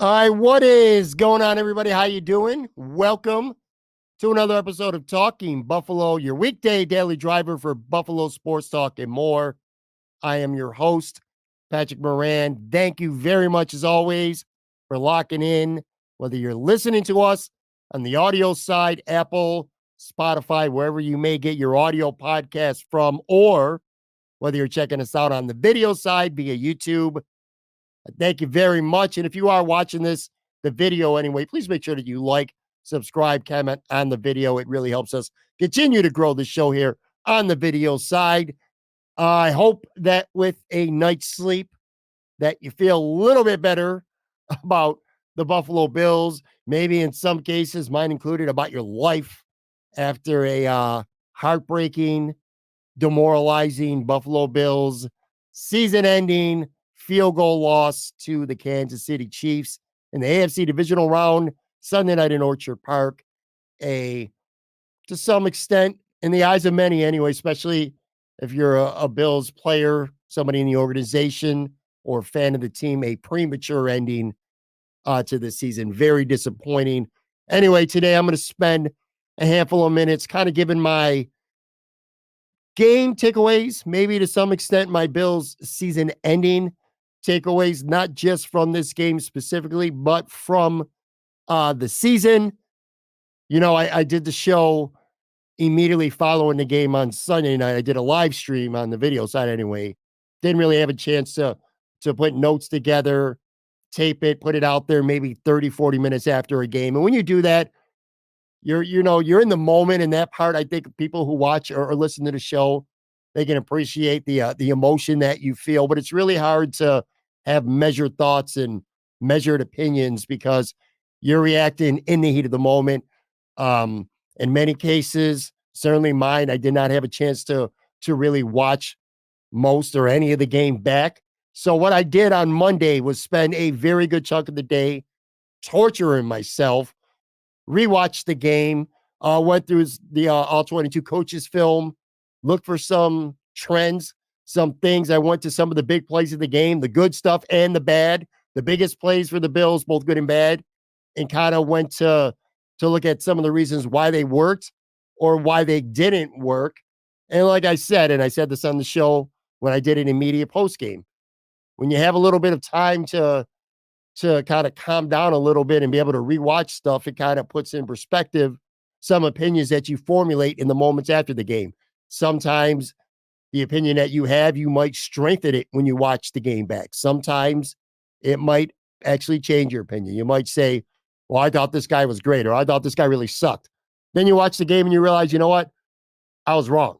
All right, what is going on, everybody? How you doing? Welcome to another episode of Talking Buffalo, your weekday daily driver for Buffalo sports talk and more. I am your host, Patrick Moran. Thank you very much, as always, for locking in, whether you're listening to us on the audio side, Apple, Spotify, wherever you may get your audio podcast from, or whether you're checking us out on the video side via YouTube. Thank you very much. And if you are watching the video anyway, please make sure that you like, subscribe, comment on the video. It really helps us continue to grow the show here on the video side. I hope that with a night's sleep that you feel a little bit better about the Buffalo Bills, maybe in some cases, mine included, about your life after a heartbreaking, demoralizing Buffalo Bills season-ending field goal loss to the Kansas City Chiefs in the AFC divisional round Sunday night in Orchard Park. To some extent, in the eyes of many anyway, especially if you're a Bills player, somebody in the organization, or fan of the team, a premature ending to the season. Very disappointing. Anyway, today I'm going to spend a handful of minutes kind of giving my game takeaways, maybe to some extent my Bills season ending takeaways, not just from this game specifically, but from the season. You know, I did the show immediately following the game on Sunday night. I did a live stream on the video side anyway. Didn't really have a chance to put notes together, tape it, put it out there maybe 30, 40 minutes after a game. And when you do that, you're in the moment, and that part, I think people who watch or listen to the show, they can appreciate the emotion that you feel, but it's really hard to have measured thoughts and measured opinions because you're reacting in the heat of the moment. In many cases, certainly mine, I did not have a chance to really watch most or any of the game back. So what I did on Monday was spend a very good chunk of the day torturing myself, rewatched the game, went through the all 22 coaches film, looked for some trends, some things. I went to some of the big plays of the game, the good stuff and the bad, the biggest plays for the Bills, both good and bad, and kind of went to look at some of the reasons why they worked or why they didn't work. And like I said, and I said this on the show when I did an immediate post game, when you have a little bit of time to kind of calm down a little bit and be able to rewatch stuff, it kind of puts in perspective some opinions that you formulate in the moments after the game. Sometimes the opinion that you have, you might strengthen it when you watch the game back. Sometimes it might actually change your opinion. You might say, well, I thought this guy was great, or I thought this guy really sucked. Then you watch the game and you realize, you know what? I was wrong.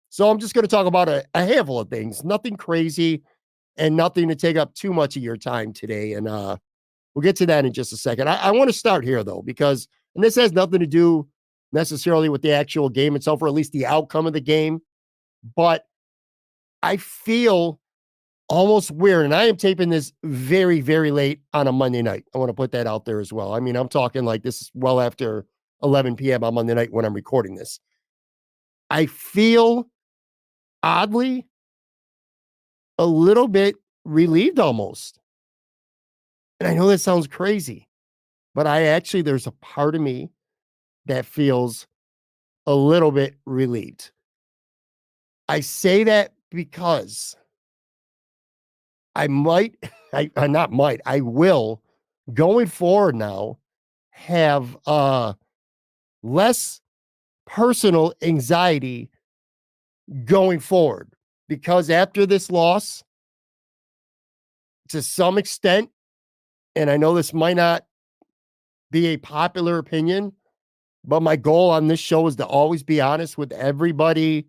So I'm just going to talk about a handful of things, nothing crazy and nothing to take up too much of your time today. And we'll get to that in just a second. I want to start here, though, because, and this has nothing to do necessarily with the actual game itself, or at least the outcome of the game, but I feel almost weird, and I am taping this very, very late on a Monday night. I want to put that out there as well. I mean, I'm talking like this is well after 11 p.m. on Monday night when I'm recording this. I feel oddly a little bit relieved almost. And I know that sounds crazy, but there's a part of me that feels a little bit relieved. I say that because I will, going forward now, have less personal anxiety going forward. Because after this loss, to some extent, and I know this might not be a popular opinion, but my goal on this show is to always be honest with everybody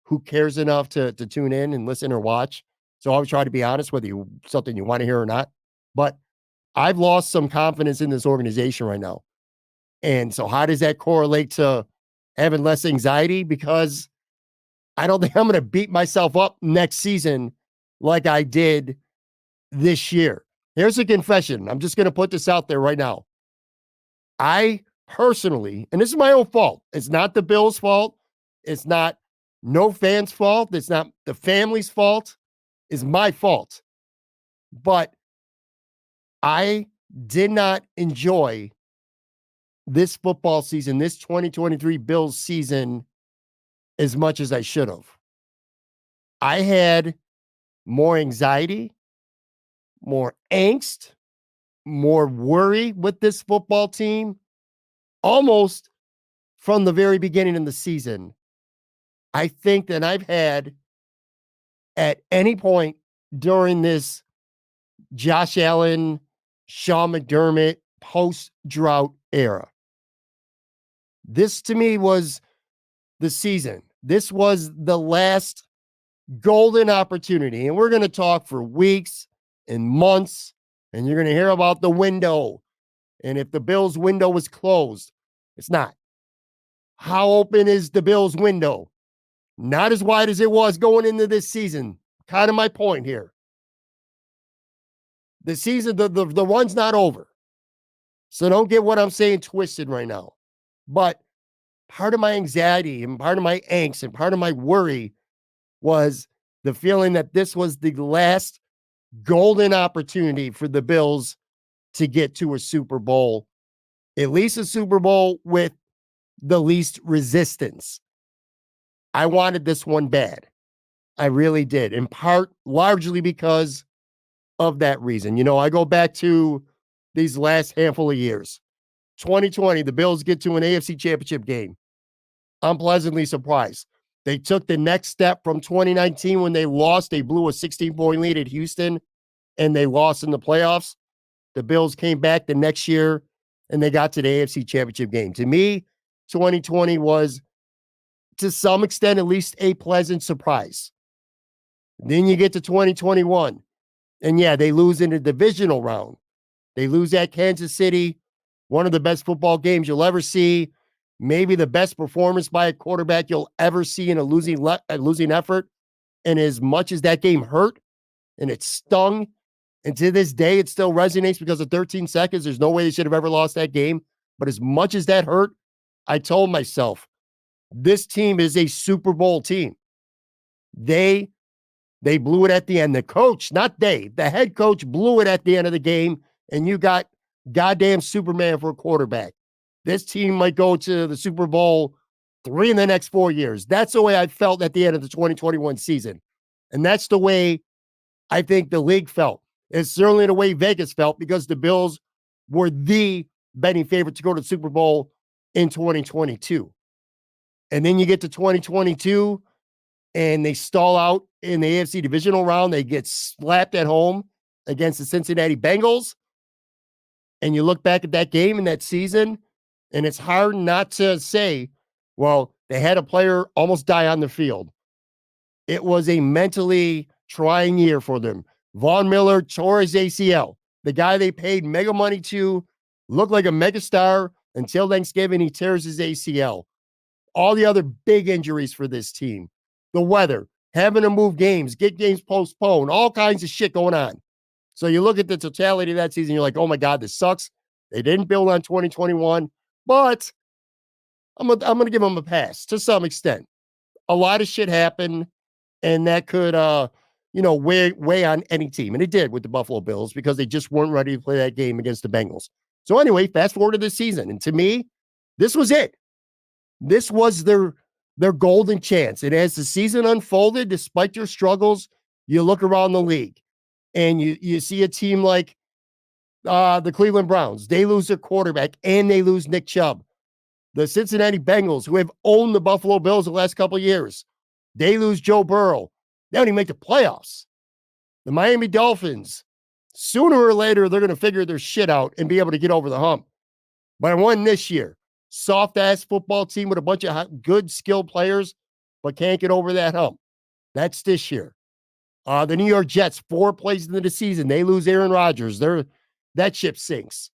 who cares enough to tune in and listen or watch. So I always try to be honest, whether something you want to hear or not. But I've lost some confidence in this organization right now. And so how does that correlate to having less anxiety? Because I don't think I'm going to beat myself up next season like I did this year. Here's a confession. I'm just going to put this out there right now. I personally, and this is my own fault. It's not the Bills' fault. It's not no fans' fault. It's not the family's fault. It's my fault. But I did not enjoy this football season, this 2023 Bills season, as much as I should have. I had more anxiety, more angst, more worry with this football team, almost from the very beginning of the season, I think, that I've had at any point during this Josh Allen, Sean McDermott post-drought era. This, to me, was the season. This was the last golden opportunity. And we're going to talk for weeks and months, and you're going to hear about the window. And if the Bills' window was closed, it's not. How open is the Bills' window? Not as wide as it was going into this season. Kind of my point here. The season, the run's not over. So don't get what I'm saying twisted right now. But part of my anxiety and part of my angst and part of my worry was the feeling that this was the last golden opportunity for the Bills to get to a Super Bowl, at least a Super Bowl with the least resistance. I wanted this one bad. I really did, in part largely because of that reason. You know, I go back to these last handful of years. 2020, the Bills get to an AFC Championship game. I'm pleasantly surprised. They took the next step from 2019 when they lost. They blew a 16-point lead at Houston, and they lost in the playoffs. The Bills came back the next year, and they got to the AFC Championship game. To me, 2020 was, to some extent, at least a pleasant surprise. Then you get to 2021, and yeah, they lose in the divisional round. They lose at Kansas City, one of the best football games you'll ever see, maybe the best performance by a quarterback you'll ever see in a losing effort. And as much as that game hurt and it stung, and to this day it still resonates because of 13 seconds, there's no way they should have ever lost that game. But as much as that hurt, I told myself, this team is a Super Bowl team. They blew it at the end. The coach, not they, the head coach blew it at the end of the game, and you got goddamn Superman for a quarterback. This team might go to the Super Bowl 3 in the next 4 years. That's the way I felt at the end of the 2021 season. And that's the way I think the league felt. It's certainly the way Vegas felt, because the Bills were the betting favorite to go to the Super Bowl in 2022. And then you get to 2022, and they stall out in the AFC divisional round. They get slapped at home against the Cincinnati Bengals. And you look back at that game and that season, and it's hard not to say, well, they had a player almost die on the field. It was a mentally trying year for them. Von Miller tore his ACL. The guy they paid mega money to looked like a megastar until Thanksgiving. He tears his ACL. All the other big injuries for this team. The weather, having to move games, get games postponed, all kinds of shit going on. So you look at the totality of that season, you're like, oh my God, this sucks. They didn't build on 2021, but I'm gonna give them a pass to some extent. A lot of shit happened, and that could weigh on any team. And it did with the Buffalo Bills, because they just weren't ready to play that game against the Bengals. So anyway, fast forward to this season. And to me, this was it. This was their golden chance. And as the season unfolded, despite their struggles, you look around the league and you see a team like the Cleveland Browns. They lose their quarterback and they lose Nick Chubb. The Cincinnati Bengals, who have owned the Buffalo Bills the last couple of years, they lose Joe Burrow. They don't even make the playoffs. The Miami Dolphins, sooner or later, they're going to figure their shit out and be able to get over the hump. But I won this year. Soft-ass football team with a bunch of good, skilled players, but can't get over that hump. That's this year. The New York Jets, 4 plays into the season, they lose Aaron Rodgers. That ship sinks.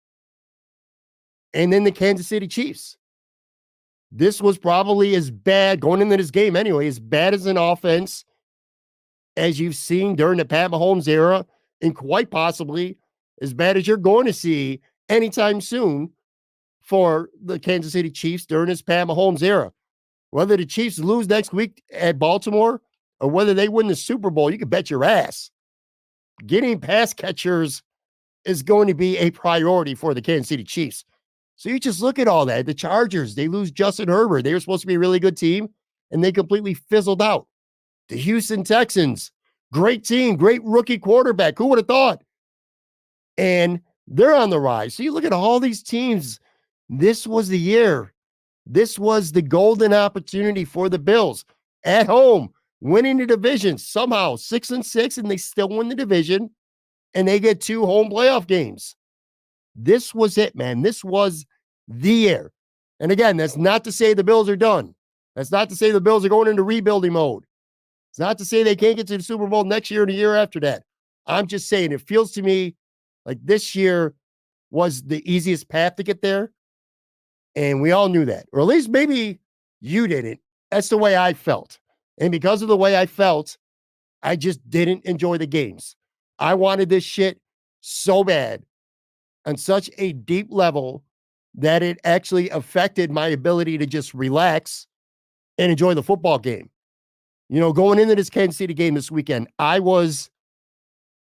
And then the Kansas City Chiefs. This was probably as bad, going into this game anyway, as bad as an offense as you've seen during the Pat Mahomes era, and quite possibly as bad as you're going to see anytime soon for the Kansas City Chiefs during this Pat Mahomes era. Whether the Chiefs lose next week at Baltimore or whether they win the Super Bowl, you can bet your ass. Getting pass catchers is going to be a priority for the Kansas City Chiefs. So you just look at all that. The Chargers, they lose Justin Herbert. They were supposed to be a really good team, and they completely fizzled out. The Houston Texans, great team, great rookie quarterback. Who would have thought? And they're on the rise. So you look at all these teams. This was the year. This was the golden opportunity for the Bills at home, winning the division somehow 6-6, and they still win the division, and they get 2 home playoff games. This was it, man. This was the year. And again, that's not to say the Bills are done. That's not to say the Bills are going into rebuilding mode. It's not to say they can't get to the Super Bowl next year and the year after that. I'm just saying it feels to me like this year was the easiest path to get there. And we all knew that. Or at least maybe you didn't. That's the way I felt. And because of the way I felt, I just didn't enjoy the games. I wanted this shit so bad on such a deep level that it actually affected my ability to just relax and enjoy the football game. You know, going into this Kansas City game this weekend, I was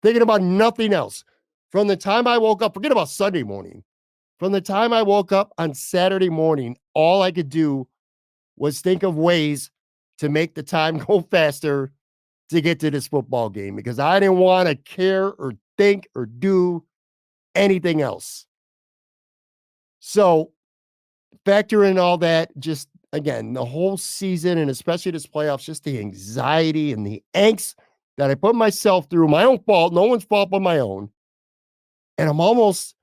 thinking about nothing else. From the time I woke up, forget about Sunday morning. From the time I woke up on Saturday morning, all I could do was think of ways to make the time go faster to get to this football game because I didn't want to care or think or do anything else. So factor in all that, just again, the whole season and especially this playoffs, just the anxiety and the angst that I put myself through, my own fault, no one's fault but my own. And I'm almost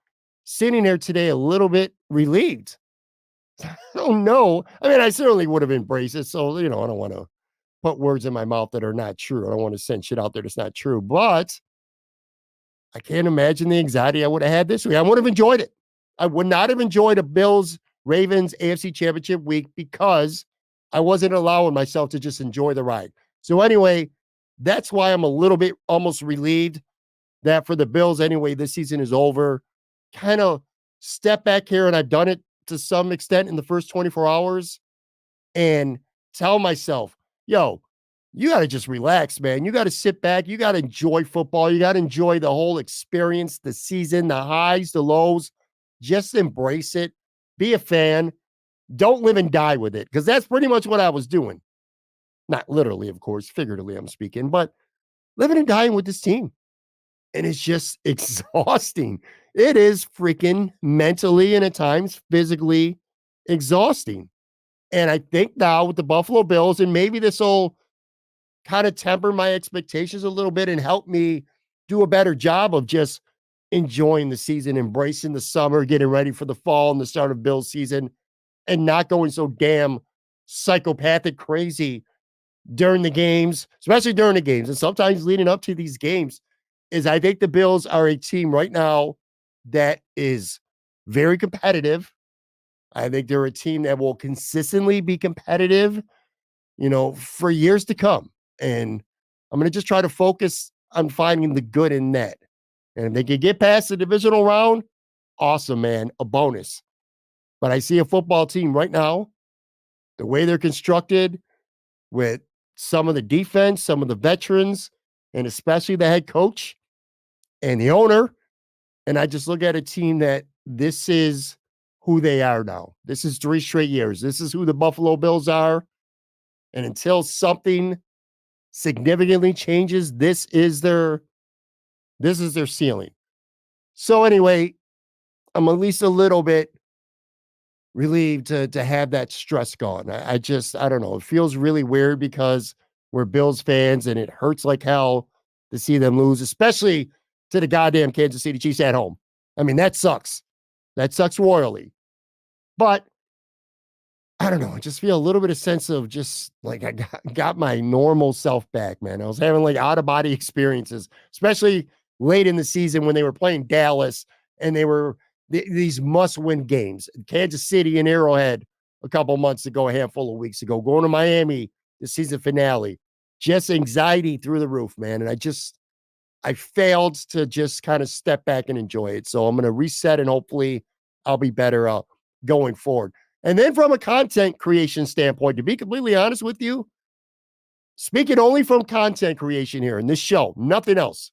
sitting there today a little bit relieved. I don't know. I mean, I certainly would have embraced it. So, you know, I don't want to put words in my mouth that are not true. I don't want to send shit out there that's not true. But I can't imagine the anxiety I would have had this week. I would have enjoyed it. I would not have enjoyed a Bills Ravens AFC Championship week because I wasn't allowing myself to just enjoy the ride. So anyway, that's why I'm a little bit almost relieved that for the Bills anyway, this season is over. Kind of step back here, and I've done it to some extent in the first 24 hours and tell myself, yo, you got to just relax, man. You got to sit back. You got to enjoy football. You got to enjoy the whole experience, the season, the highs, the lows. Just embrace it. Be a fan. Don't live and die with it, because that's pretty much what I was doing. Not literally, of course, figuratively I'm speaking, but living and dying with this team. And it's just exhausting. It is freaking mentally and at times physically exhausting. And I think now with the Buffalo Bills, and maybe this will kind of temper my expectations a little bit and help me do a better job of just enjoying the season, embracing the summer, getting ready for the fall and the start of Bills season, and not going so damn psychopathic crazy during the games, especially during the games. And sometimes leading up to these games is I think the Bills are a team right now that is very competitive. I think they're a team that will consistently be competitive, you know, for years to come. And I'm going to just try to focus on finding the good in that. And if they can get past the divisional round, awesome, man, a bonus. But I see a football team right now, the way they're constructed with some of the defense, some of the veterans, and especially the head coach and the owner. And I just look at a team that this is who they are now. This is 3 straight years. This is who the Buffalo Bills are. And until something significantly changes, this is their ceiling. So anyway, I'm at least a little bit relieved to have that stress gone. I don't know. It feels really weird because we're Bills fans and it hurts like hell to see them lose, especially to the goddamn Kansas City Chiefs at home. I mean, that sucks. That sucks royally. But I don't know. I just feel a little bit of sense of just like I got my normal self back, man. I was having like out of body experiences, especially late in the season when they were playing Dallas and they were these must win games. Kansas City and Arrowhead a couple months ago, a handful of weeks ago, going to Miami, the season finale. Just anxiety through the roof, man. And I failed to just kind of step back and enjoy it. So I'm going to reset and hopefully I'll be better going forward. And then from a content creation standpoint, to be completely honest with you, speaking only from content creation here in this show, nothing else.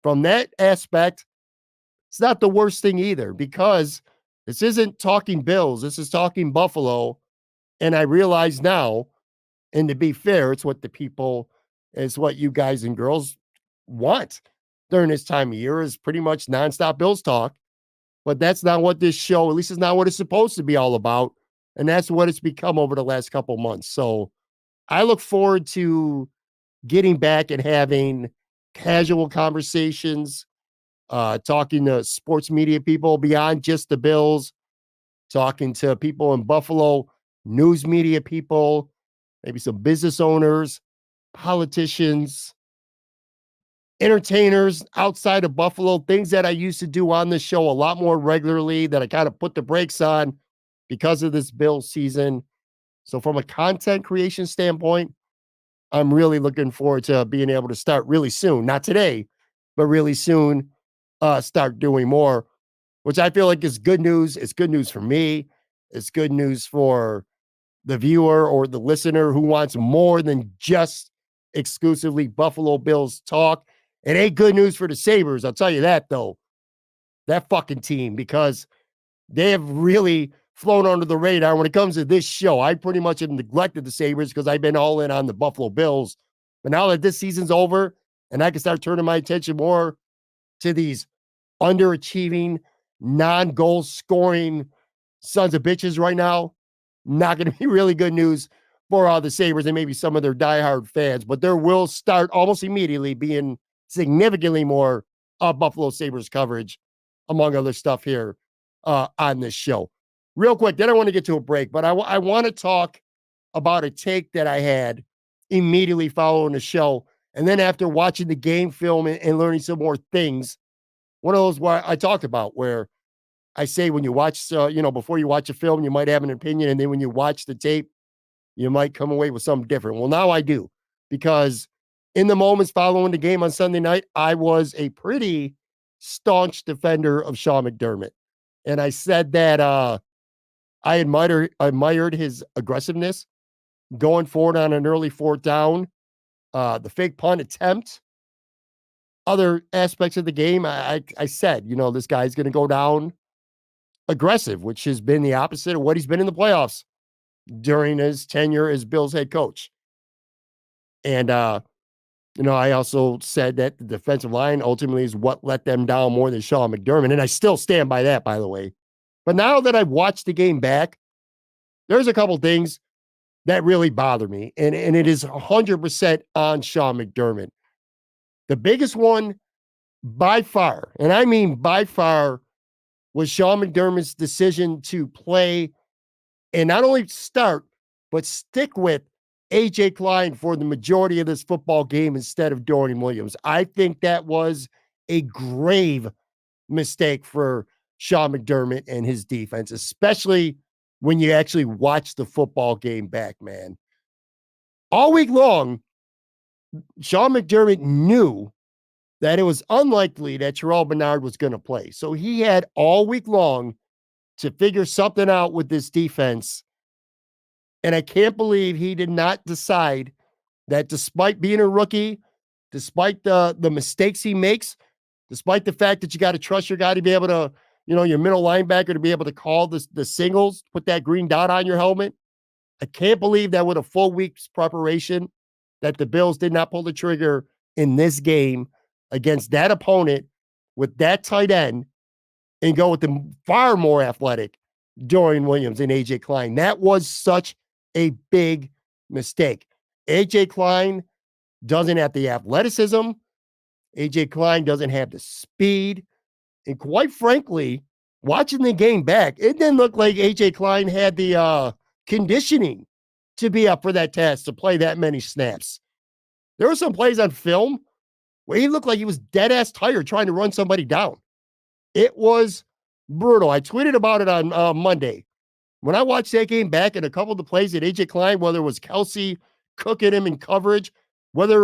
From that aspect, it's not the worst thing either, because this isn't talking Bills. This is talking Buffalo. And I realize now, and to be fair, it's what you guys and girls want during this time of year, is pretty much nonstop Bills talk. But that's not what this show, at least it's not what it's supposed to be all about. And that's what it's become over the last couple months. So I look forward to getting back and having casual conversations, talking to sports media people beyond just the Bills, talking to people in Buffalo, news media people, maybe some business owners, politicians, entertainers outside of Buffalo, things that I used to do on the show a lot more regularly that I kind of put the brakes on because of this Bills season. So from a content creation standpoint, I'm really looking forward to being able to start really soon, not today, but really soon, start doing more, which I feel like is good news. It's good news for me. It's good news for the viewer or the listener who wants more than just exclusively Buffalo Bills talk. It ain't good news for the Sabres. I'll tell you that, though. That fucking team, because they have really flown under the radar when it comes to this show. I pretty much have neglected the Sabres because I've been all in on the Buffalo Bills. But now that this season's over and I can start turning my attention more to these underachieving, non-goal scoring sons of bitches right now, not going to be really good news for the Sabres and maybe some of their diehard fans. But there will start almost immediately being significantly more Buffalo Sabres coverage, among other stuff here on this show. Real quick, then I want to get to a break, but I want to talk about a take that I had immediately following the show. And then after watching the game film and learning some more things, one of those where I talked about where I say when you watch, before you watch a film, you might have an opinion. And then when you watch the tape, you might come away with something different. Well, now I do, because in the moments following the game on Sunday night, I was a pretty staunch defender of Sean McDermott. And I said that I admired his aggressiveness going forward on an early fourth down, the fake punt attempt, other aspects of the game. I said, this guy's going to go down aggressive, which has been the opposite of what he's been in the playoffs during his tenure as Bills head coach. And, I also said that the defensive line ultimately is what let them down more than Sean McDermott. And I still stand by that, by the way. But now that I've watched the game back, there's a couple things that really bother me. And it is 100% on Sean McDermott. The biggest one by far, and I mean by far, was Sean McDermott's decision to play and not only start, but stick with AJ Klein for the majority of this football game instead of Dorian Williams. I think that was a grave mistake for Sean McDermott and his defense, especially when you actually watch the football game back, man. All week long, Sean McDermott knew that it was unlikely that Terrell Bernard was going to play. So he had all week long to figure something out with this defense. And I can't believe he did not decide that, despite being a rookie, despite the mistakes he makes, despite the fact that you got to trust your guy to be able to, your middle linebacker to be able to call the singles, put that green dot on your helmet. I can't believe that with a full week's preparation that the Bills did not pull the trigger in this game against that opponent with that tight end and go with the far more athletic Dorian Williams and AJ Klein. That was such a big mistake. AJ Klein doesn't have the athleticism. AJ Klein doesn't have the speed. And quite frankly, watching the game back, it didn't look like AJ Klein had the conditioning to be up for that task, to play that many snaps. There were some plays on film where he looked like he was dead ass tired trying to run somebody down. It was brutal. I tweeted about it on Monday. When I watched that game back and a couple of the plays that AJ Klein, whether it was Kelce cooking him in coverage, whether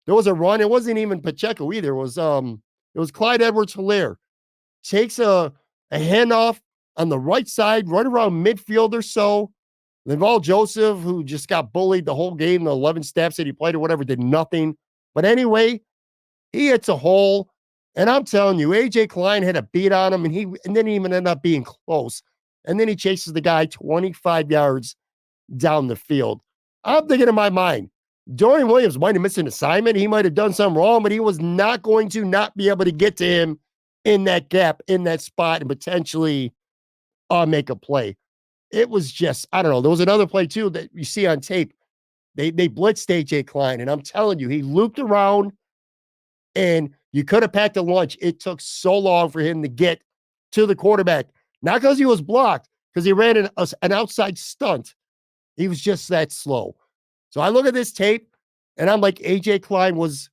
there was a run, it wasn't even Pacheco either. It was Clyde Edwards-Helaire. Takes a handoff on the right side, right around midfield or so. Linval Joseph, who just got bullied the whole game, the 11 snaps that he played or whatever, did nothing. But anyway, he hits a hole And I'm telling you, AJ Klein had a beat on him, and didn't even end up being close. And then he chases the guy 25 yards down the field. I'm thinking in my mind, Dorian Williams might have missed an assignment. He might have done something wrong, but he was not going to not be able to get to him in that gap, in that spot, and potentially make a play. It was just, I don't know. There was another play too that you see on tape. They blitzed AJ Klein, and I'm telling you, he looped around, and you could have packed a lunch. It took so long for him to get to the quarterback, not because he was blocked, because he ran an outside stunt. He was just that slow. So I look at this tape, and I'm like, AJ Klein was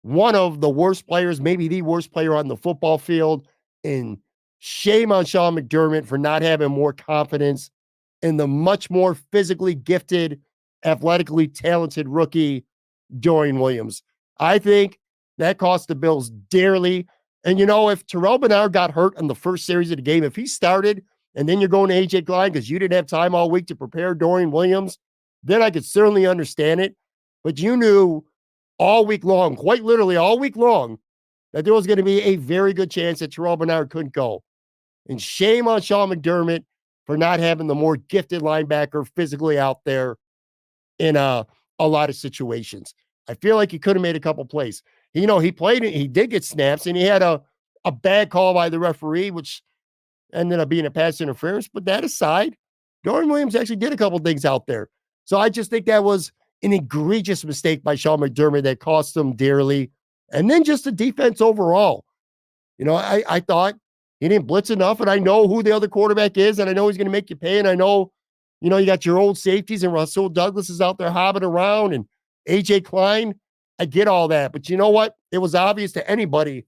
one of the worst players, maybe the worst player on the football field. And shame on Sean McDermott for not having more confidence in the much more physically gifted, athletically talented rookie, Dorian Williams. I think that cost the Bills dearly. And, if Terrell Bernard got hurt in the first series of the game, if he started and then you're going to AJ Klein because you didn't have time all week to prepare Dorian Williams, then I could certainly understand it. But you knew all week long, quite literally all week long, that there was going to be a very good chance that Terrell Bernard couldn't go. And shame on Sean McDermott for not having the more gifted linebacker physically out there in a lot of situations. I feel like he could have made a couple plays. He played it. He did get snaps, and he had a bad call by the referee, which ended up being a pass interference. But that aside, Dorian Williams actually did a couple things out there. So I just think that was an egregious mistake by Sean McDermott that cost him dearly. And then just the defense overall. I thought he didn't blitz enough, and I know who the other quarterback is, and I know he's going to make you pay, and I know, you got your old safeties, and Russell Douglas is out there hobbing around, and AJ Klein. I get all that, but you know what? It was obvious to anybody,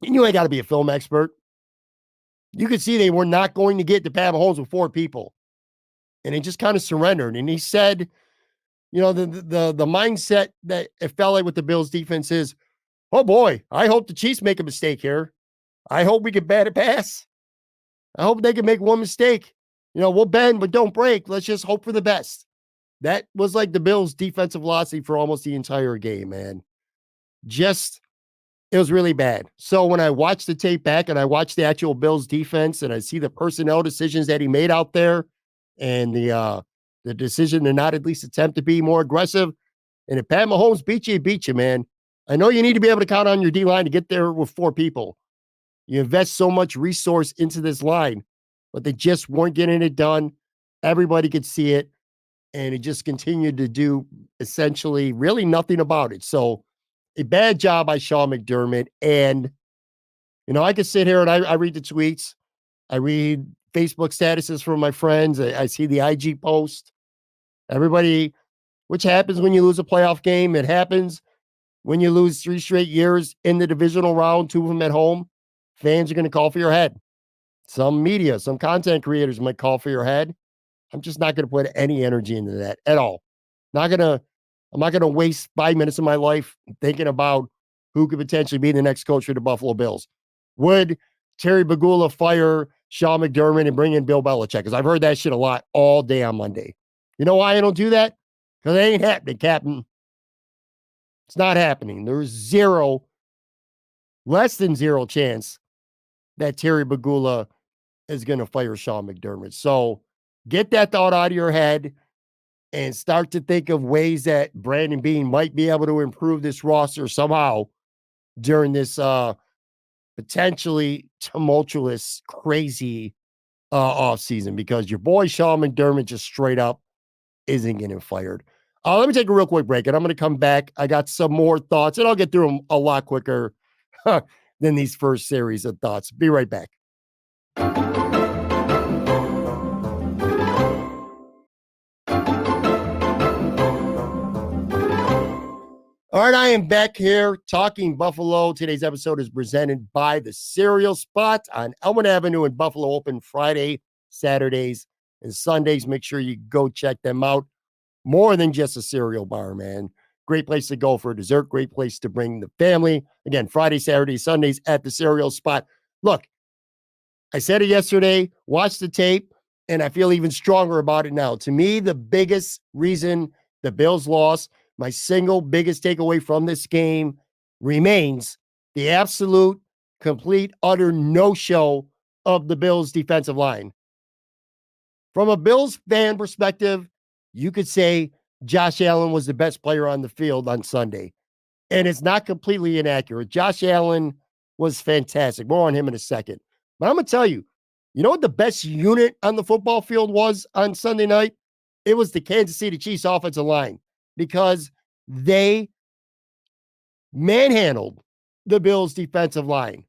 and you ain't got to be a film expert. You could see they were not going to get to Pat Mahomes with 4 people, and they just kind of surrendered. And he said, the mindset that it felt like with the Bills defense is, oh boy, I hope the Chiefs make a mistake here. I hope we can bat a pass. I hope they can make one mistake. We'll bend, but don't break. Let's just hope for the best. That was like the Bills' defensive philosophy for almost the entire game, man. It was really bad. So when I watch the tape back and I watch the actual Bills defense and I see the personnel decisions that he made out there and the decision to not at least attempt to be more aggressive, and if Pat Mahomes beat you, man. I know you need to be able to count on your D-line to get there with 4 people. You invest so much resource into this line, but they just weren't getting it done. Everybody could see it, and it just continued to do essentially really nothing about it. So a bad job by Sean McDermott. And, I could sit here and I read the tweets. I read Facebook statuses from my friends. I see the IG post. Everybody, which happens when you lose a playoff game. It happens when you lose 3 straight years in the divisional round, 2 of them at home. Fans are going to call for your head. Some media, some content creators might call for your head. I'm just not going to put any energy into that at all. I'm not going to waste 5 minutes of my life thinking about who could potentially be the next coach for the Buffalo Bills. Would Terry Bagula fire Sean McDermott and bring in Bill Belichick? Because I've heard that shit a lot all day on Monday. You know why I don't do that? Because it ain't happening, Captain. It's not happening. There's less than zero chance that Terry Bagula is going to fire Sean McDermott. So get that thought out of your head and start to think of ways that Brandon Beane might be able to improve this roster somehow during this potentially tumultuous, crazy offseason, because your boy Sean McDermott just straight up isn't getting fired. Let me take a real quick break, and I'm going to come back. I got some more thoughts, and I'll get through them a lot quicker than these first series of thoughts. Be right back. All right, I am back here talking Buffalo. Today's episode is presented by the Cereal Spot on Elmwood Avenue in Buffalo, open Friday, Saturdays, and Sundays. Make sure you go check them out. More than just a cereal bar, man. Great place to go for a dessert. Great place to bring the family. Again, Friday, Saturday, Sundays at the Cereal Spot. Look, I said it yesterday, watch the tape, and I feel even stronger about it now. To me, the biggest reason the Bills lost, my single biggest takeaway from this game remains the absolute, complete, utter no-show of the Bills' defensive line. From a Bills fan perspective, you could say Josh Allen was the best player on the field on Sunday. And it's not completely inaccurate. Josh Allen was fantastic. More on him in a second. But I'm going to tell you, you know what the best unit on the football field was on Sunday night? It was the Kansas City Chiefs offensive line because they manhandled the Bills defensive line.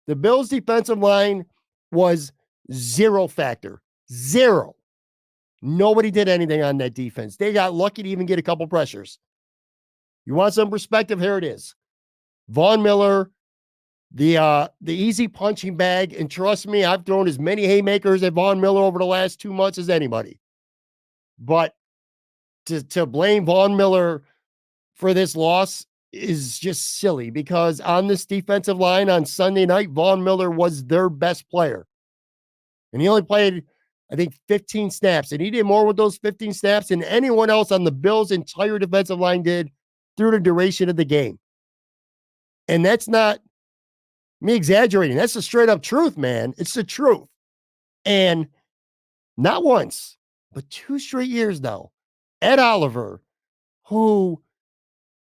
The Bills defensive line was zero factor. Zero. Nobody did anything on that defense. They got lucky to even get a couple pressures. You want some perspective? Here it is. Von Miller, the easy punching bag, and trust me, I've thrown as many haymakers at Von Miller over the last 2 months as anybody. But to blame Von Miller for this loss is just silly because on this defensive line on Sunday night, Von Miller was their best player. And he only played, I think, 15 snaps. And he did more with those 15 snaps than anyone else on the Bills' entire defensive line did through the duration of the game. And that's not me exaggerating. That's the straight up truth, man. It's the truth. And not once, but 2 straight years now, Ed Oliver, who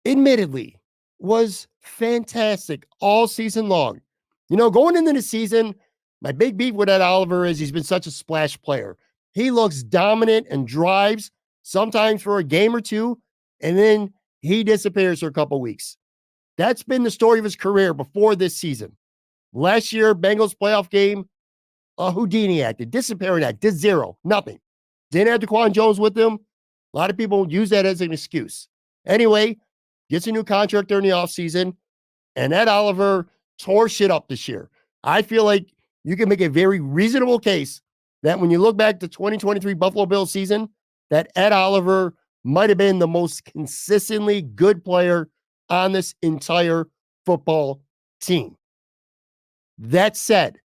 admittedly was fantastic all season long. You know, going into the season, my big beef with Ed Oliver is he's been such a splash player. He looks dominant and drives sometimes for a game or two, and then he disappears for a couple weeks. That's been the story of his career before this season. Last year, Bengals playoff game, a Houdini acted, disappearing act, did zero, nothing. Didn't have DaQuan Jones with him. A lot of people use that as an excuse. Anyway, gets a new contract during the offseason, and Ed Oliver tore shit up this year. I feel like you can make a very reasonable case that when you look back to 2023 Buffalo Bills season, that Ed Oliver might have been the most consistently good player on this entire football team. That said,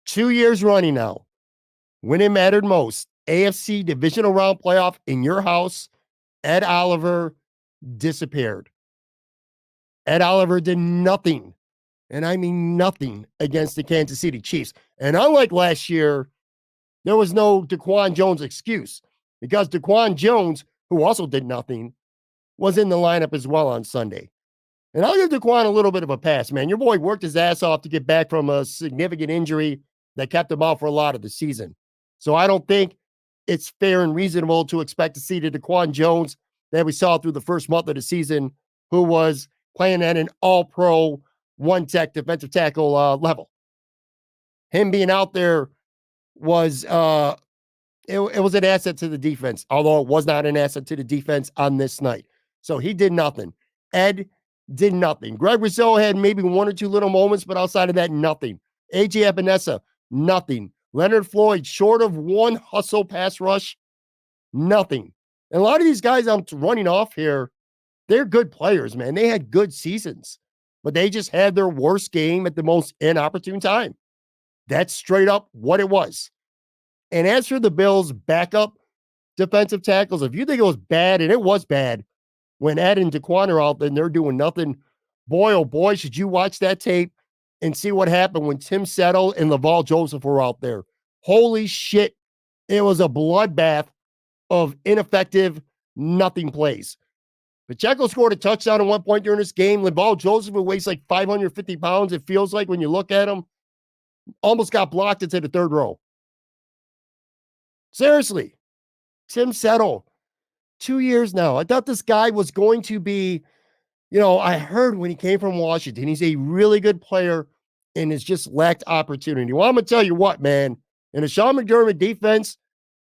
2 years running now, when it mattered most, AFC divisional round playoff in your house, Ed Oliver disappeared. Ed Oliver did nothing, and I mean nothing, against the Kansas City Chiefs. And unlike last year, there was no DaQuan Jones excuse because DaQuan Jones, who also did nothing, was in the lineup as well on Sunday. And I'll give DaQuan a little bit of a pass, man. Your boy worked his ass off to get back from a significant injury that kept him out for a lot of the season. So I don't think it's fair and reasonable to expect to see the DaQuan Jones that we saw through the first month of the season, who was playing at an all-pro, one-tech defensive tackle level. Him being out there was it was an asset to the defense, although it was not an asset to the defense on this night. So he did nothing. Ed did nothing. Greg Rousseau had maybe 1 or 2 little moments, but outside of that, nothing. AJ Epinesa, nothing. Leonard Floyd, short of 1 hustle pass rush, nothing. And a lot of these guys I'm running off here, they're good players, man. They had good seasons, but they just had their worst game at the most inopportune time. That's straight up what it was. And as for the Bills' backup defensive tackles, if you think it was bad, and it was bad, when Ed and DaQuan are out there and they're doing nothing, boy, oh boy, should you watch that tape and see what happened when Tim Settle and Laval Joseph were out there. Holy shit. It was a bloodbath of ineffective nothing plays. Pacheco scored a touchdown at one point during this game. Laval Joseph, who weighs like 550 pounds, it feels like when you look at him, almost got blocked into the third row. Seriously, Tim Settle, 2 years now. I thought this guy was going to be, I heard when he came from Washington, he's a really good player and has just lacked opportunity. Well, I'm going to tell you what, man, in a Sean McDermott defense,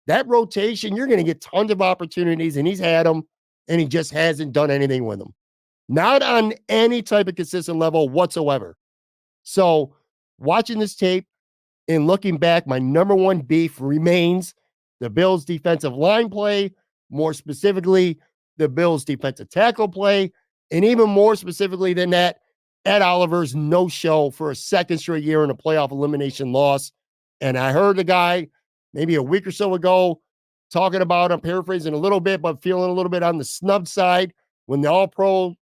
that rotation, you're going to get tons of opportunities, and he's had them, and he just hasn't done anything with them. Not on any type of consistent level whatsoever. So watching this tape and looking back, my number one beef remains the Bills' defensive line play, more specifically, the Bills' defensive tackle play, and even more specifically than that, Ed Oliver's no-show for a second straight year in a playoff elimination loss. And I heard the guy maybe a week or so ago talking about, I'm paraphrasing a little bit, but feeling a little bit on the snub side when the all-pro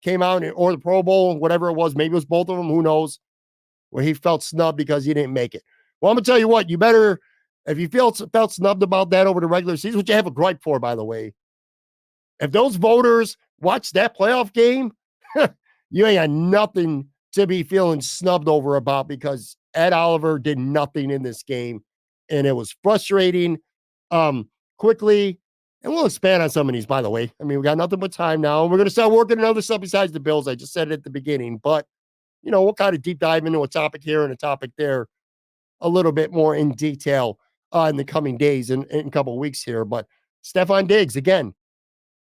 came out or the Pro Bowl, whatever it was, maybe it was both of them, who knows, where he felt snubbed because he didn't make it. Well, I'm going to tell you what, you better, if you felt snubbed about that over the regular season, which you have a gripe for, by the way, if those voters watch that playoff game, you ain't got nothing to be feeling snubbed over about because Ed Oliver did nothing in this game, and it was frustrating. Quickly, and we'll expand on some of these, by the way. I mean, we got nothing but time now, and we're going to start working on other stuff besides the Bills. I just said it at the beginning, but, we'll kind of deep dive into a topic here and a topic there a little bit more in detail in the coming days and in a couple of weeks here. But Stefon Diggs, again,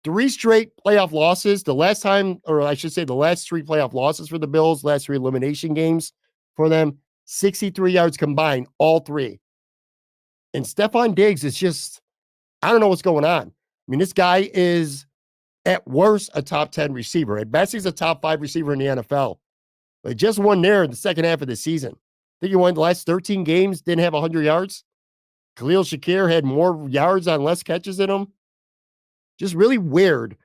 3 straight playoff losses. The last time, or I should say the last 3 playoff losses for the Bills, last 3 elimination games for them, 63 yards combined, all 3. And Stefon Diggs is just, I don't know what's going on. I mean, this guy is at worst a top 10 receiver. At best, he's a top 5 receiver in the NFL. But just won there in the second half of the season. I think he won the last 13 games, didn't have 100 yards. Khalil Shakir had more yards on less catches than him. Just really weird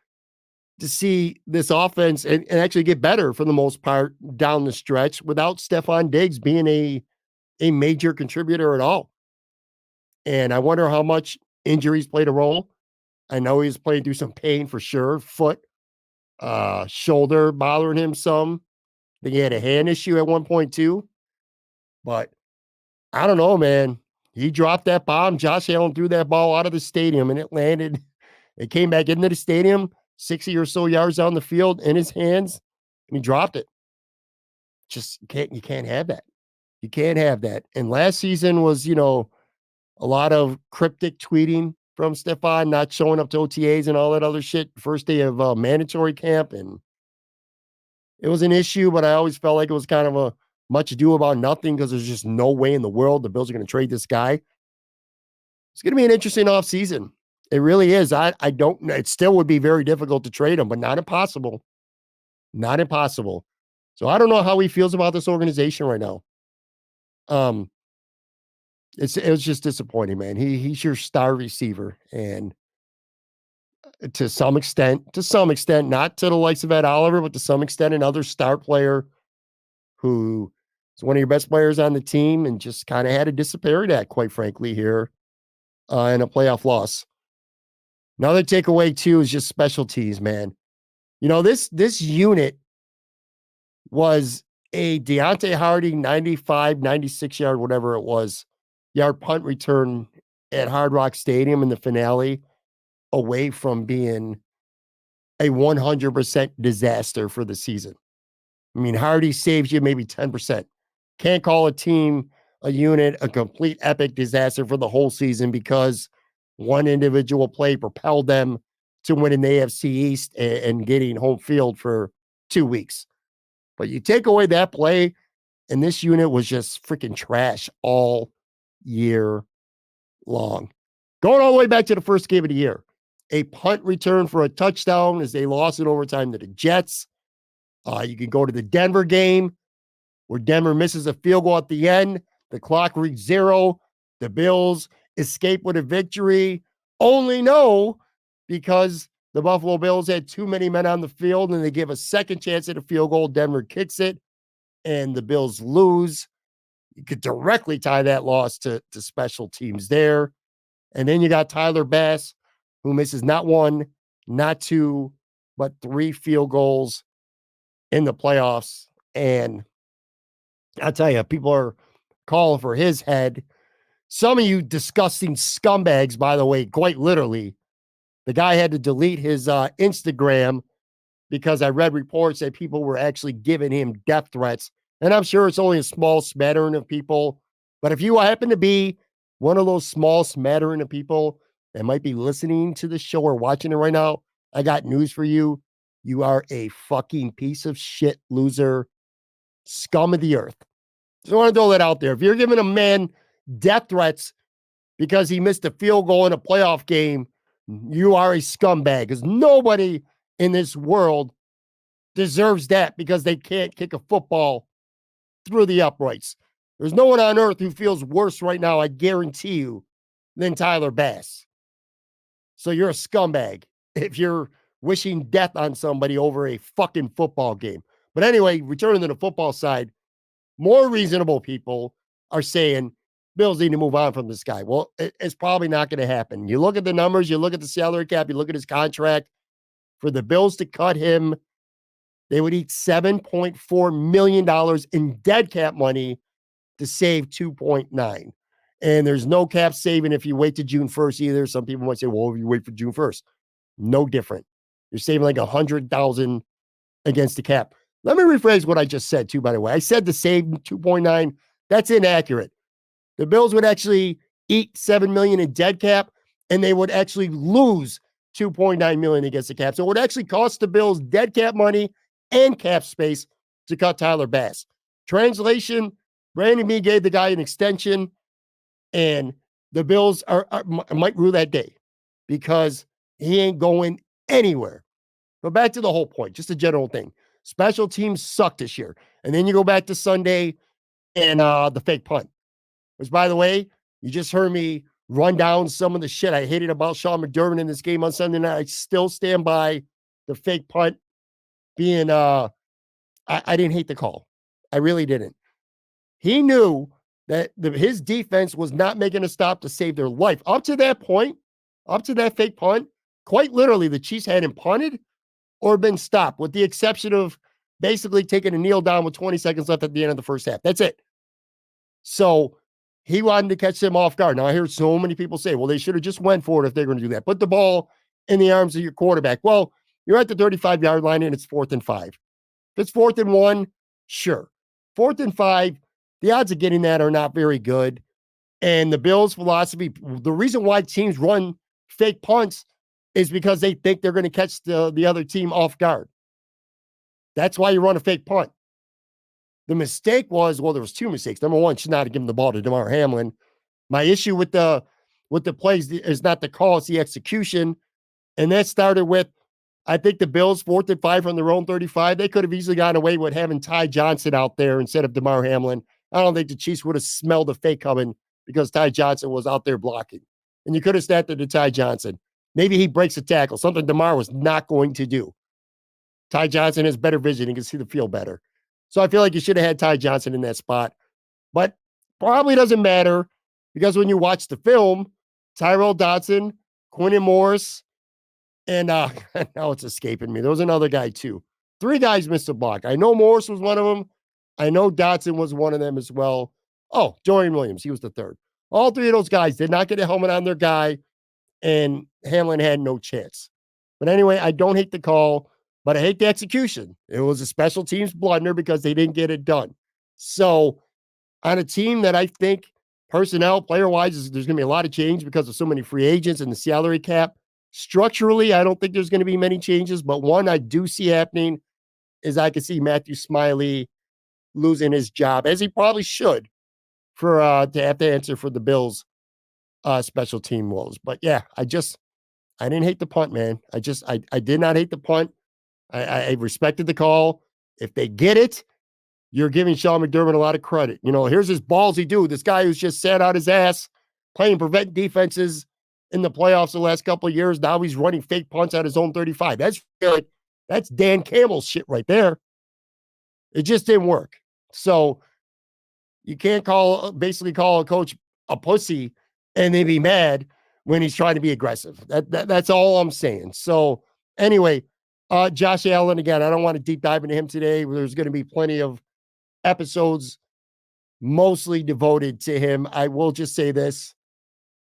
to see this offense and actually get better for the most part down the stretch without Stefon Diggs being a major contributor at all. And I wonder how much injuries played a role. I know he's playing through some pain for sure. Foot, shoulder bothering him some. I think he had a hand issue at one point too. But I don't know, man. He dropped that bomb. Josh Allen threw that ball out of the stadium and it landed. It came back into the stadium, 60 or so yards down the field in his hands, and he dropped it. Just you can't have that. You can't have that. And last season was, a lot of cryptic tweeting from Stefon, not showing up to OTAs and all that other shit. First day of mandatory camp, and it was an issue, but I always felt like it was kind of a much ado about nothing because there's just no way in the world the Bills are going to trade this guy. It's going to be an interesting offseason. It really is. I don't know. It still would be very difficult to trade him, but not impossible. Not impossible. So I don't know how he feels about this organization right now. It was just disappointing, man. He's your star receiver, and to some extent, not to the likes of Ed Oliver, but to some extent, another star player who is one of your best players on the team, and just kind of had a disappearing act, quite frankly, here in a playoff loss. Another takeaway too is just specialties, man. This unit was a Deontay Hardy 95, 96 yard, whatever it was, yard punt return at Hard Rock Stadium in the finale, away from being a 100% disaster for the season. I mean, Hardy saves you maybe 10%. Can't call a unit, a complete epic disaster for the whole season because one individual play propelled them to winning the AFC East and getting home field for 2 weeks. But you take away that play, and this unit was just freaking trash all year long. Going all the way back to the first game of the year, a punt return for a touchdown as they lost in overtime to the Jets. You can go to the Denver game where Denver misses a field goal at the end. The clock reads 0. The Bills escape with a victory. Only no, because the Buffalo Bills had too many men on the field and they give a second chance at a field goal. Denver kicks it and the Bills lose. You could directly tie that loss to special teams there. And then you got Tyler Bass, who misses not 1, not 2, but 3 field goals in the playoffs. And I'll tell you, people are calling for his head. Some of you disgusting scumbags, by the way, quite literally, the guy had to delete his Instagram because I read reports that people were actually giving him death threats. And I'm sure it's only a small smattering of people. But if you happen to be one of those small smattering of people that might be listening to the show or watching it right now, I got news for you. You are a fucking piece of shit loser, scum of the earth. Just want to throw that out there. If you're giving a man death threats because he missed a field goal in a playoff game, you are a scumbag, because nobody in this world deserves that because they can't kick a football through the uprights. There's no one on earth who feels worse right now, I guarantee you, than Tyler Bass. So you're a scumbag if you're wishing death on somebody over a fucking football game. But anyway, returning to the football side, more reasonable people are saying Bills need to move on from this guy. Well, it's probably not going to happen. You look at the numbers, you look at the salary cap, you look at his contract. For the Bills to cut him, they would eat $7.4 million in dead cap money to save 2.9. And there's no cap saving if you wait to June 1st either. Some people might say, well, if you wait for June 1st, no different. You're saving like 100,000 against the cap. Let me rephrase what I just said too, by the way. I said to save 2.9. That's inaccurate. The Bills would actually eat $7 million in dead cap, and they would actually lose $2.9 million against the cap. So it would actually cost the Bills dead cap money and cap space to cut Tyler Bass. Translation, Brandon B gave the guy an extension, and the Bills might rue that day because he ain't going anywhere. But back to the whole point, just a general thing. Special teams suck this year. And then you go back to Sunday and the fake punt, which, by the way, you just heard me run down some of the shit I hated about Sean McDermott in this game on Sunday night. I still stand by the fake punt being, I didn't hate the call. I really didn't. He knew that his defense was not making a stop to save their life. Up to that point, up to that fake punt, quite literally, the Chiefs hadn't punted or been stopped, with the exception of basically taking a kneel down with 20 seconds left at the end of the first half. That's it. So he wanted to catch them off guard. Now, I hear so many people say, well, they should have just went for it if they're going to do that. Put the ball in the arms of your quarterback. Well, you're at the 35-yard line and it's 4th and 5. If it's 4th and 1, sure. 4th and 5, the odds of getting that are not very good. And the Bills' philosophy, the reason why teams run fake punts is because they think they're going to catch the other team off guard. That's why you run a fake punt. The mistake was, well, there was two mistakes. Number one, should not have given the ball to Damar Hamlin. My issue with the plays is not the call, it's the execution. And that started with, I think the Bills, 4th and 5 from their own 35, they could have easily gotten away with having Ty Johnson out there instead of Damar Hamlin. I don't think the Chiefs would have smelled the fake coming because Ty Johnson was out there blocking. And you could have snapped it to Ty Johnson. Maybe he breaks a tackle, something Damar was not going to do. Ty Johnson has better vision. He can see the field better. So I feel like you should have had Ty Johnson in that spot. But probably doesn't matter because when you watch the film, Tyrell Dodson, Quinton Morris, and now it's escaping me. There was another guy too. 3 guys missed a block. I know Morris was one of them. I know Dodson was one of them as well. Oh, Dorian Williams, he was the third. All 3 of those guys did not get a helmet on their guy, and Hamlin had no chance. But anyway, I don't hate the call, but I hate the execution. It was a special teams blunder because they didn't get it done. So on a team that I think personnel, player-wise, there's going to be a lot of change because of so many free agents and the salary cap. Structurally, I don't think there's going to be many changes, but one I do see happening is I can see Matthew Smiley losing his job, as he probably should, for to have to answer for the Bills' special team woes. But yeah, I didn't hate the punt, man. I did not hate the punt. I respected the call. If they get it, you're giving Sean McDermott a lot of credit. You know, here's his ballsy dude. This guy who's just sat out his ass playing prevent defenses in the playoffs the last couple of years. Now he's running fake punts at his own 35. That's Dan Campbell's shit right there. It just didn't work. So you can't basically call a coach a pussy and then be mad when he's trying to be aggressive. That's all I'm saying. So anyway, Josh Allen, again, I don't want to deep dive into him today. There's going to be plenty of episodes mostly devoted to him. I will just say this.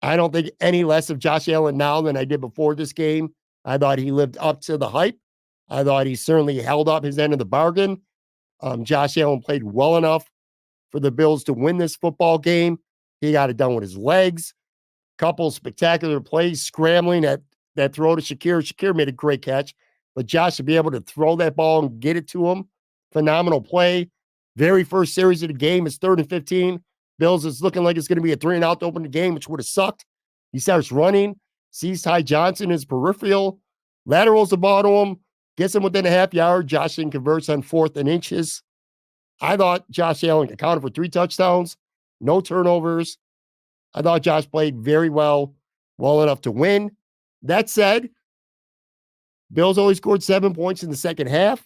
I don't think any less of Josh Allen now than I did before this game. I thought he lived up to the hype. I thought he certainly held up his end of the bargain. Josh Allen played well enough for the Bills to win this football game. He got it done with his legs. Couple spectacular plays, scrambling at that throw to Shakir. Shakir made a great catch, but Josh to be able to throw that ball and get it to him, phenomenal play. Very first series of the game is 3rd and 15. Bills is looking like it's going to be a 3-and-out to open the game, which would have sucked. He starts running, sees Ty Johnson in his peripheral, laterals the ball to him, gets him within a half yard. Josh then converts on 4th and inches. I thought Josh Allen accounted for 3 touchdowns, no turnovers. I thought Josh played very well enough to win. That said, Bills only scored 7 points in the second half,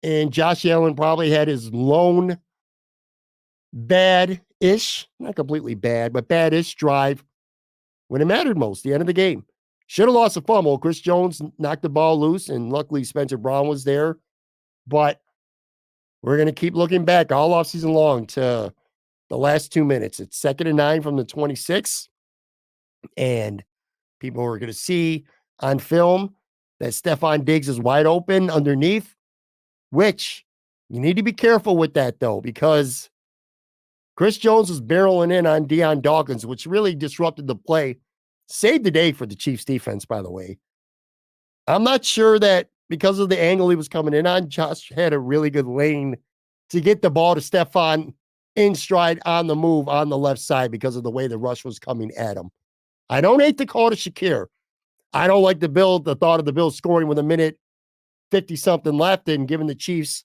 and Josh Allen probably had his lone bad-ish, not completely bad, but bad-ish drive when it mattered most, the end of the game. Should have lost a fumble. Chris Jones knocked the ball loose, and luckily Spencer Brown was there. But we're going to keep looking back all offseason long to the last 2 minutes. It's 2nd and 9 from the 26, and people are going to see on film that Stephon Diggs is wide open underneath, which you need to be careful with that, though, because Chris Jones was barreling in on Deion Dawkins, which really disrupted the play. Saved the day for the Chiefs defense, by the way. I'm not sure that because of the angle he was coming in on, Josh had a really good lane to get the ball to Stephon in stride on the move on the left side because of the way the rush was coming at him. I don't hate the call to Shakir. I don't like the thought of the Bills scoring with a minute 50-something left and giving the Chiefs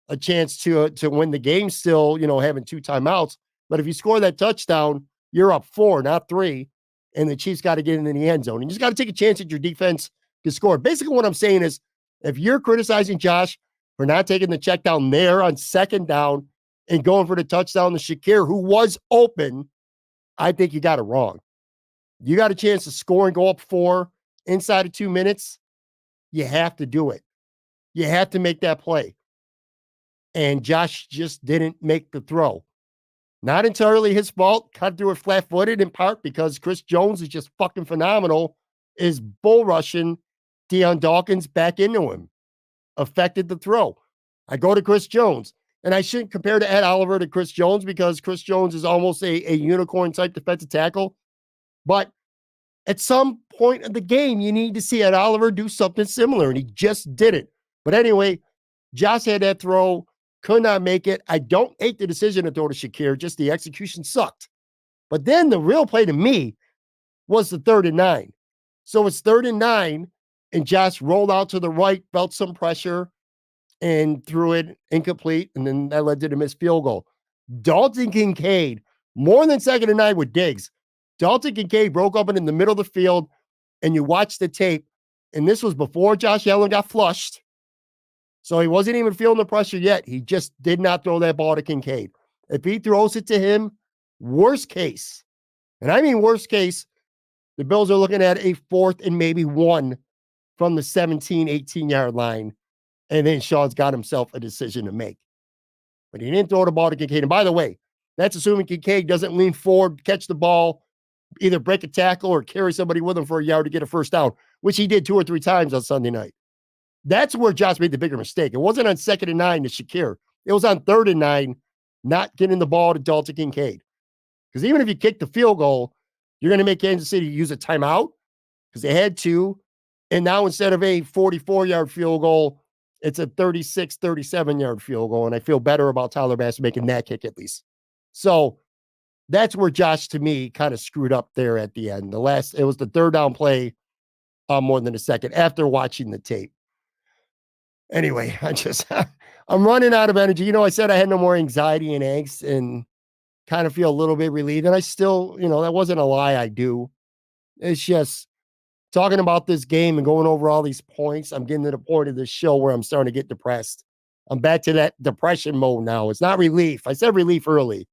a chance to win the game still, having 2 timeouts. But if you score that touchdown, you're up 4, not 3, and the Chiefs got to get into the end zone. And you just got to take a chance that your defense can score. Basically, what I'm saying is if you're criticizing Josh for not taking the check down there on 2nd down and going for the touchdown to Shakir, who was open, I think you got it wrong. You got a chance to score and go up 4 inside of 2 minutes. You have to do it. You have to make that play. And Josh just didn't make the throw. Not entirely his fault. Cut through it flat-footed in part because Chris Jones is just fucking phenomenal. Is bull rushing Deion Dawkins back into him. Affected the throw. I go to Chris Jones. And I shouldn't compare to Ed Oliver to Chris Jones because Chris Jones is almost a unicorn-type defensive tackle. But at some point of the game, you need to see Ed Oliver do something similar, and he just didn't. But anyway, Josh had that throw. Could not make it. I don't hate the decision to throw to Shakir, just the execution sucked. But then the real play to me was the 3rd and 9. So it's 3rd and 9, and Josh rolled out to the right, felt some pressure, and threw it incomplete, and then that led to the missed field goal. Dalton Kincaid, more than 2nd and 9 with Diggs. Dalton Kincaid broke open in the middle of the field, and you watch the tape, and this was before Josh Allen got flushed. So he wasn't even feeling the pressure yet. He just did not throw that ball to Kincaid. If he throws it to him, worst case, and I mean worst case, the Bills are looking at a 4th and maybe 1 from the 17, 18-yard line. And then Sean's got himself a decision to make. But he didn't throw the ball to Kincaid. And by the way, that's assuming Kincaid doesn't lean forward, catch the ball, either break a tackle or carry somebody with him for a yard to get a first down, which he did 2 or 3 times on Sunday night. That's where Josh made the bigger mistake. It wasn't on 2nd and 9 to Shakir. It was on 3rd and 9, not getting the ball to Dalton Kincaid. Because even if you kick the field goal, you're going to make Kansas City use a timeout because they had to. And now instead of a 44-yard field goal, it's a 36, 37-yard field goal. And I feel better about Tyler Bass making that kick at least. So that's where Josh, to me, kind of screwed up there at the end. It was the 3rd down play more than a second after watching the tape. Anyway, I'm running out of energy. I said I had no more anxiety and angst and kind of feel a little bit relieved. And I still, that wasn't a lie. I do. It's just talking about this game and going over all these points. I'm getting to the point of this show where I'm starting to get depressed. I'm back to that depression mode now. It's not relief. I said relief early.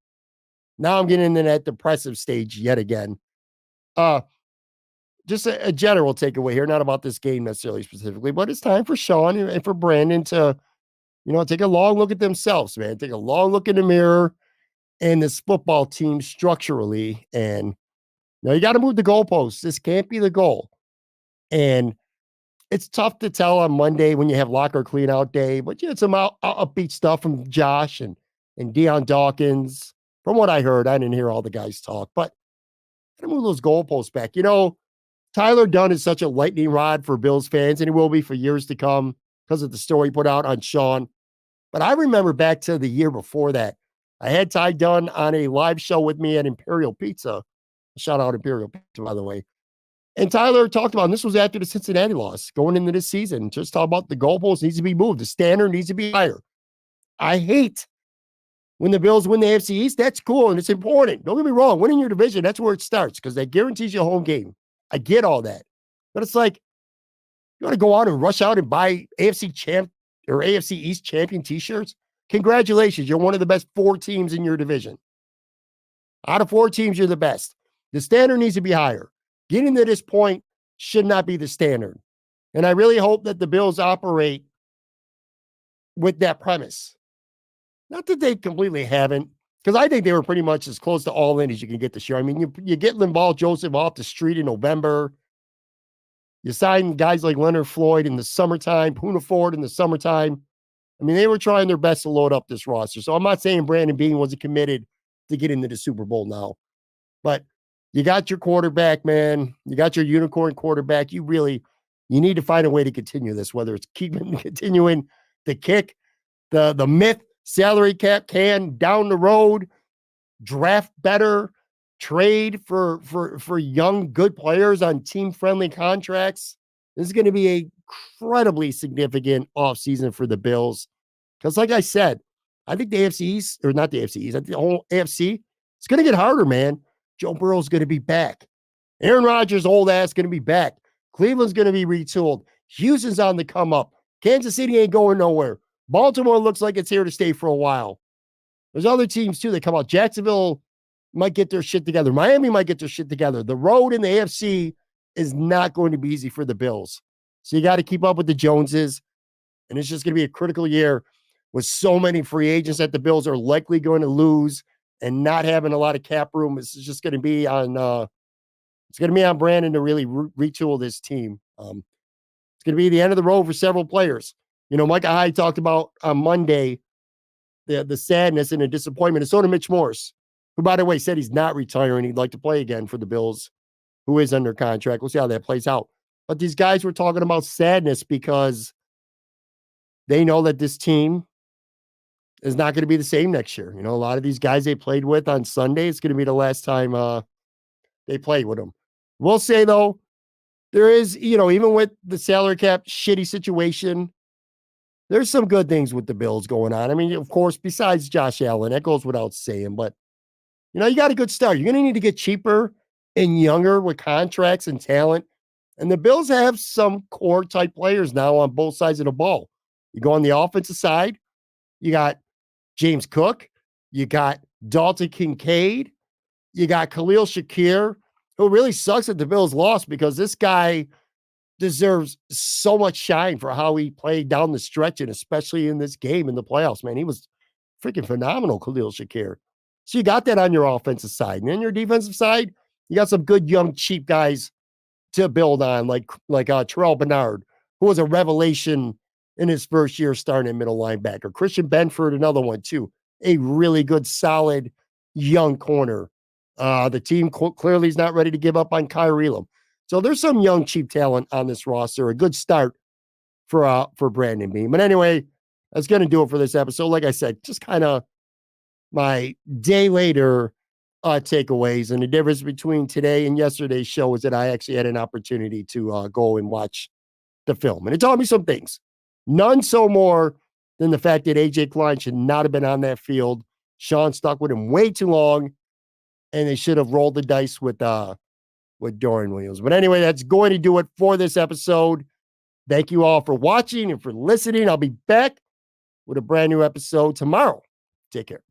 Now I'm getting into that depressive stage yet again. Just a general takeaway here, not about this game necessarily specifically, but it's time for Sean and for Brandon to, take a long look at themselves, man. Take a long look in the mirror and this football team structurally. And, you got to move the goalposts. This can't be the goal. And it's tough to tell on Monday when you have locker clean out day, but you had some upbeat stuff from Josh and Deion Dawkins. From what I heard, I didn't hear all the guys talk, but got to move those goalposts back. Tyler Dunn is such a lightning rod for Bills fans, and he will be for years to come because of the story put out on Sean. But I remember back to the year before that, I had Ty Dunn on a live show with me at Imperial Pizza. Shout out Imperial Pizza, by the way. And Tyler talked about, and this was after the Cincinnati loss, going into this season, just talk about the goalpost needs to be moved. The standard needs to be higher. I hate when the Bills win the AFC East. That's cool, and it's important. Don't get me wrong. Winning your division, that's where it starts because that guarantees you a home game. I get all that. But it's like, You want to go out and rush out and buy AFC champ or AFC East champion t-shirts? Congratulations. You're one of the best 4 teams in your division. Out of 4 teams, you're the best. The standard needs to be higher. Getting to this point should not be the standard. And I really hope that the Bills operate with that premise. Not that they completely haven't, because I think they were pretty much as close to all in as you can get this year. I mean, you get Linval Joseph off the street in November. You sign guys like Leonard Floyd in the summertime, Poona Ford in the summertime. I mean, they were trying their best to load up this roster. So I'm not saying Brandon Beane wasn't committed to get into the Super Bowl now. But you got your quarterback, man. You got your unicorn quarterback. You need to find a way to continue this, whether it's continuing the kick, the myth, salary cap can down the road, draft better, trade for young, good players on team-friendly contracts. This is going to be a incredibly significant offseason for the Bills. Because like I said, I think the AFC East, or not the AFC East, I think the whole AFC, it's going to get harder, man. Joe Burrow's going to be back. Aaron Rodgers' old ass going to be back. Cleveland's going to be retooled. Houston's on the come up. Kansas City ain't going nowhere. Baltimore looks like it's here to stay for a while. There's other teams, too, that come out. Jacksonville might get their shit together. Miami might get their shit together. The road in the AFC is not going to be easy for the Bills. So you got to keep up with the Joneses. And it's just going to be a critical year with so many free agents that the Bills are likely going to lose and not having a lot of cap room. It's just going to be on Brandon to really retool this team. It's going to be the end of the road for several players. You know, Micah Hyde talked about on Monday the sadness and the disappointment. And so did Mitch Morse, who, by the way, said he's not retiring. He'd like to play again for the Bills, who is under contract. We'll see how that plays out. But these guys were talking about sadness because they know that this team is not going to be the same next year. You know, a lot of these guys they played with on Sunday, it's going to be the last time they play with them. We'll say, though, there is, you know, even with the salary cap shitty situation, there's some good things with the Bills going on. I mean, of course, besides Josh Allen, that goes without saying. But, you know, you got a good start. You're going to need to get cheaper and younger with contracts and talent. And the Bills have some core-type players now on both sides of the ball. You go on the offensive side, you got James Cook, you got Dalton Kincaid, you got Khalil Shakir, who really sucks that the Bills lost because this guy deserves so much shine for how he played down the stretch and especially in this game in the playoffs, man. He was freaking phenomenal, Khalil Shakir. So you got that on your offensive side. And then your defensive side, you got some good, young, cheap guys to build on, like Terrell Bernard, who was a revelation in his first year starting at middle linebacker. Christian Benford, another one, too. A really good, solid, young corner. The team clearly is not ready to give up on Kyrie Elam. So there's some young, cheap talent on this roster. A good start for Brandon Beane. But anyway, that's going to do it for this episode. Like I said, just kind of my day later takeaways. And the difference between today and yesterday's show is that I actually had an opportunity to go and watch the film. And it taught me some things. None so more than the fact that AJ Klein should not have been on that field. Sean stuck with him way too long, and they should have rolled the dice with Dorian Williams. But anyway, that's going to do it for this episode. Thank you all for watching and for listening. I'll be back with a brand new episode tomorrow. Take care.